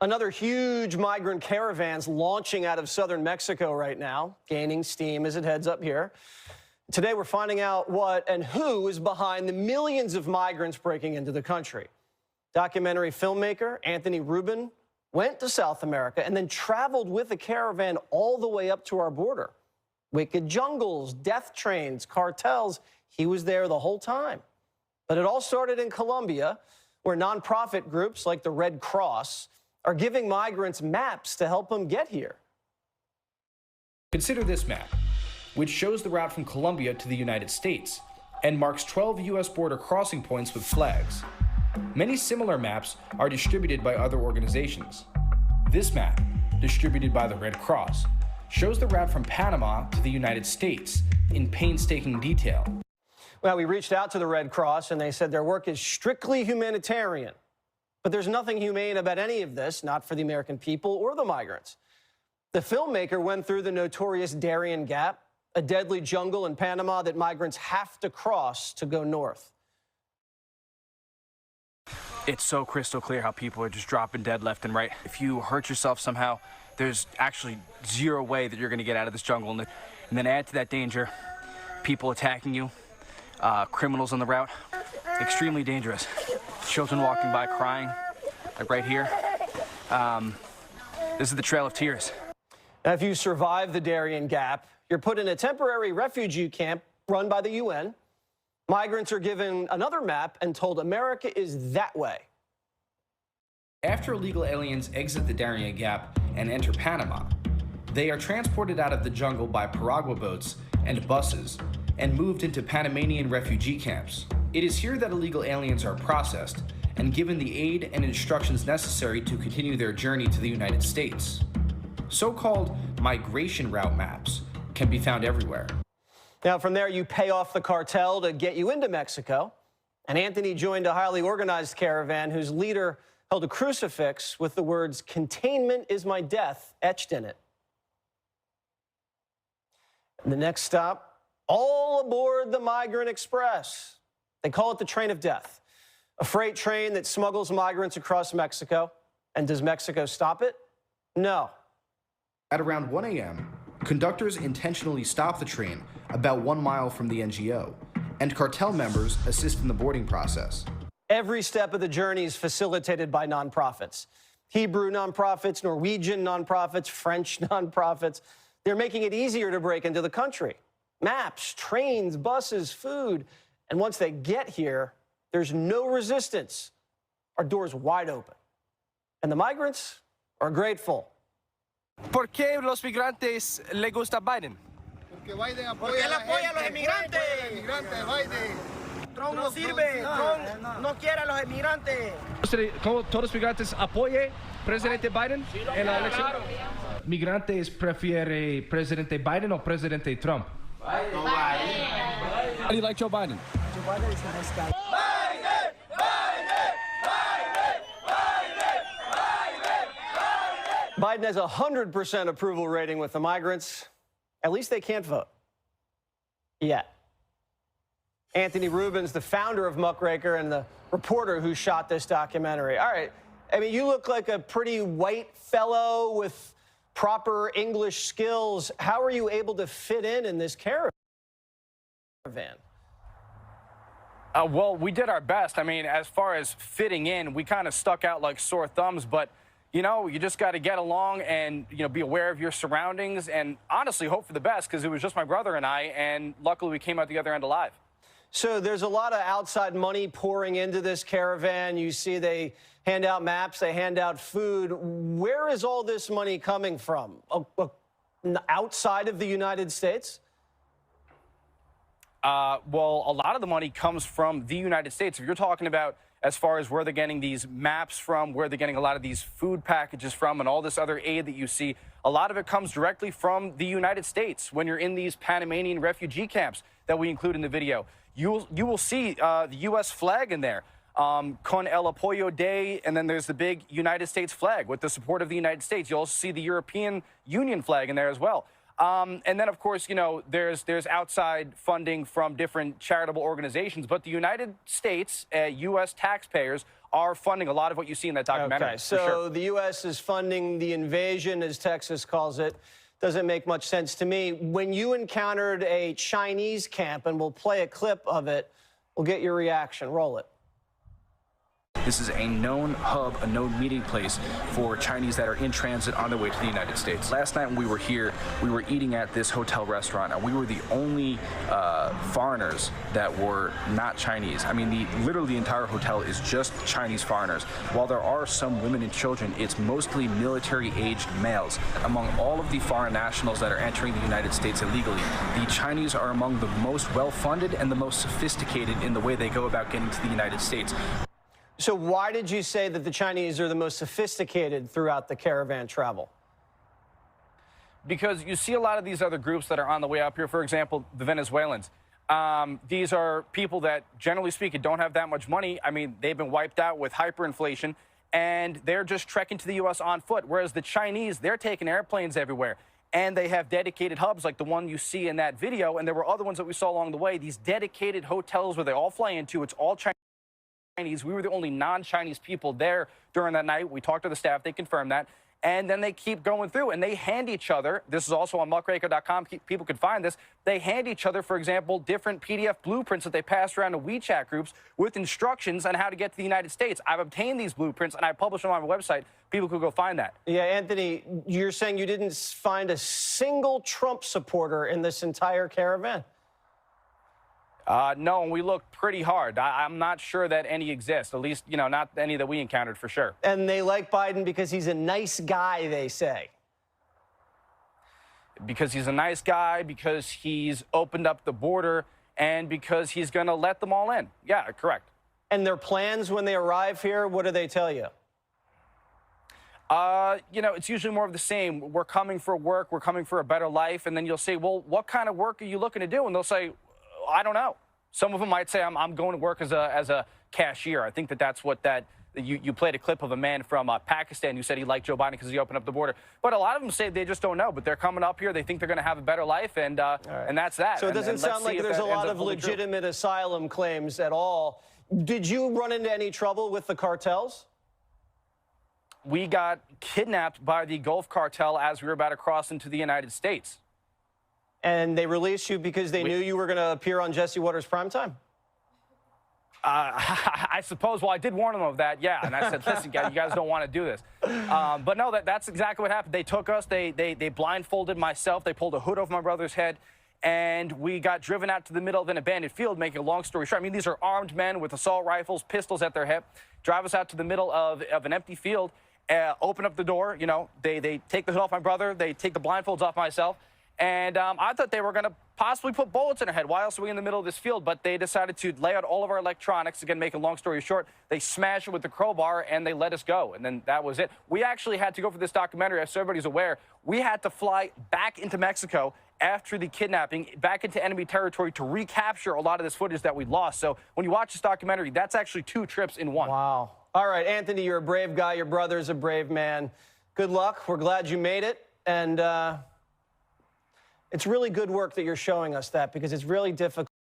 Another huge migrant caravan's launching out of southern Mexico right now, gaining steam as it heads up here. Today, we're finding out what and who is behind the millions of migrants breaking into the country. Documentary filmmaker Anthony Rubin went to South America and then traveled with a caravan all the way up to our border. Wicked jungles, death trains, cartels. He was there the whole time. But it all started in Colombia, where nonprofit groups like the Red Cross are giving migrants maps to help them get here. Consider this map, which shows the route from Colombia to the United States and marks 12 U.S. border crossing points with flags. Many similar maps are distributed by other organizations. This map, distributed by the Red Cross, shows the route from Panama to the United States in painstaking detail. Well, we reached out to the Red Cross, and they said their work is strictly humanitarian. But there's nothing humane about any of this, not for the American people or the migrants. The filmmaker went through the notorious Darien Gap, a deadly jungle in Panama that migrants have to cross to go north. It's so crystal clear how people are just dropping dead left and right. If you hurt yourself somehow, there's actually zero way that you're going to get out of this jungle. And then add to that danger, people attacking you, criminals on the route, extremely dangerous. Children walking by crying, like right here. This is the Trail of Tears. Now, if you survive the Darien Gap, you're put in a temporary refugee camp run by the UN. Migrants are given another map and told America is that way. After illegal aliens exit the Darien Gap and enter Panama, they are transported out of the jungle by piragua boats and buses and moved into Panamanian refugee camps. It is here that illegal aliens are processed and given the aid and instructions necessary to continue their journey to the United States. So-called migration route maps can be found everywhere. Now, from there, you pay off the cartel to get you into Mexico. And Anthony joined a highly organized caravan whose leader held a crucifix with the words, "Containment is my death," etched in it. And the next stop, all aboard the Migrant Express. They call it the Train of Death, a freight train that smuggles migrants across Mexico. And does Mexico stop it? No. At around 1 a.m., conductors intentionally stop the train about 1 mile from the NGO, and cartel members assist in the boarding process. Every step of the journey is facilitated by nonprofits. Hebrew nonprofits, Norwegian nonprofits, French nonprofits. They're making it easier to break into the country. Maps, trains, buses, food. And once they get here, there's no resistance. Our door's wide open. And the migrants are grateful. ¿Por qué los migrantes le gusta Biden? Porque Biden apoya a los inmigrantes. Biden. Trump no sirve. Trump no quiere a los inmigrantes. ¿Cómo todos los migrantes apoyen presidente Biden en la elección? ¿Migrantes prefiere presidente Biden o presidente Trump? Biden. How do you like Joe Biden? Joe Biden is a nice guy. Biden has a 100% approval rating with the migrants. At least they can't vote. Yet. Anthony Rubin's the founder of Muckraker and the reporter who shot this documentary. All right. I mean, you look like a pretty white fellow with proper English skills. How are you able to fit in this caravan? Well, we did our best. I mean, as far as fitting in, we kind of stuck out like sore thumbs, but you know, you just got to get along and, you know, be aware of your surroundings and honestly hope for the best, because it was just my brother and I, and luckily we came out the other end alive. So there's a lot of outside money pouring into this caravan. You see they hand out maps, they hand out food. Where is all this money coming from? Outside of the United States? Well, a lot of the money comes from the United States. If you're talking about as far as where they're getting these maps from, where they're getting a lot of these food packages from, and all this other aid that you see, a lot of it comes directly from the United States. When you're in these Panamanian refugee camps that we include in the video, you will see the U.S. flag in there, Con el Apoyo de, and then there's the big United States flag with the support of the United States. You also see the European Union flag in there as well. And then, of course, you know, there's outside funding from different charitable organizations, but the United States, U.S. taxpayers, are funding a lot of what you see in that documentary. Okay, so the U.S. is funding the invasion, as Texas calls it. Doesn't make much sense to me. When you encountered a Chinese camp, and we'll play a clip of it, we'll get your reaction. Roll it. This is a known hub, a known meeting place for Chinese that are in transit on their way to the United States. Last night when we were here, we were eating at this hotel restaurant, and we were the only foreigners that were not Chinese. I mean, literally the entire hotel is just Chinese foreigners. While there are some women and children, it's mostly military-aged males. Among all of the foreign nationals that are entering the United States illegally, the Chinese are among the most well-funded and the most sophisticated in the way they go about getting to the United States. So why did you say that the Chinese are the most sophisticated throughout the caravan travel? Because you see a lot of these other groups that are on the way up here, for example, the Venezuelans. These are people that, generally speaking, don't have that much money. I mean, they've been wiped out with hyperinflation, and they're just trekking to the U.S. on foot, whereas the Chinese, they're taking airplanes everywhere. And they have dedicated hubs like the one you see in that video, and there were other ones that we saw along the way, these dedicated hotels where they all fly into. It's all Chinese. We were the only non-Chinese people there during that night. We talked to the staff. They confirmed that. And then they keep going through, and they hand each other, this is also on muckraker.com, people can find this, they hand each other, for example, different PDF blueprints that they pass around to WeChat groups with instructions on how to get to the United States. I've obtained these blueprints, and I published them on my website. People could go find that. Yeah, Anthony, you're saying you didn't find a single Trump supporter in this entire caravan? No, and we looked pretty hard. I'm not sure that any exist, at least, you know, not any that we encountered for sure. And they like Biden because he's a nice guy, they say. Because he's a nice guy, because he's opened up the border, and because he's going to let them all in. Yeah, correct. And their plans when they arrive here, what do they tell you? You know, it's usually more of the same. We're coming for work, we're coming for a better life, and then you'll say, well, what kind of work are you looking to do? And they'll say, I don't know. Some of them might say, I'm going to work as a cashier. I think that's what you played a clip of a man from Pakistan who said he liked Joe Biden because he opened up the border. But a lot of them say they just don't know. But they're coming up here. They think they're going to have a better life, and that's that. So it doesn't sound like there's a lot of legitimate asylum claims at all. Did you run into any trouble with the cartels? We got kidnapped by the Gulf Cartel as we were about to cross into the United States. And they released you because they knew you were going to appear on Jesse Watters Primetime? I suppose. Well, I did warn them of that, yeah. And I said, listen, guys, you guys don't want to do this. But no, that's exactly what happened. They took us. They blindfolded myself. They pulled a hood over my brother's head. And we got driven out to the middle of an abandoned field, making a long story short. I mean, these are armed men with assault rifles, pistols at their hip, drive us out to the middle of an empty field, open up the door. You know, they take the hood off my brother. They take the blindfolds off myself. And I thought they were going to possibly put bullets in our head. Why else are we in the middle of this field? But they decided to lay out all of our electronics. Again, make a long story short, they smashed it with the crowbar, and they let us go. And then that was it. We actually had to go for this documentary, as everybody's aware. We had to fly back into Mexico after the kidnapping, back into enemy territory to recapture a lot of this footage that we lost. So when you watch this documentary, that's actually 2 trips in one. Wow. All right, Anthony, you're a brave guy. Your brother's a brave man. Good luck. We're glad you made it. And it's really good work that you're showing us that, because it's really difficult.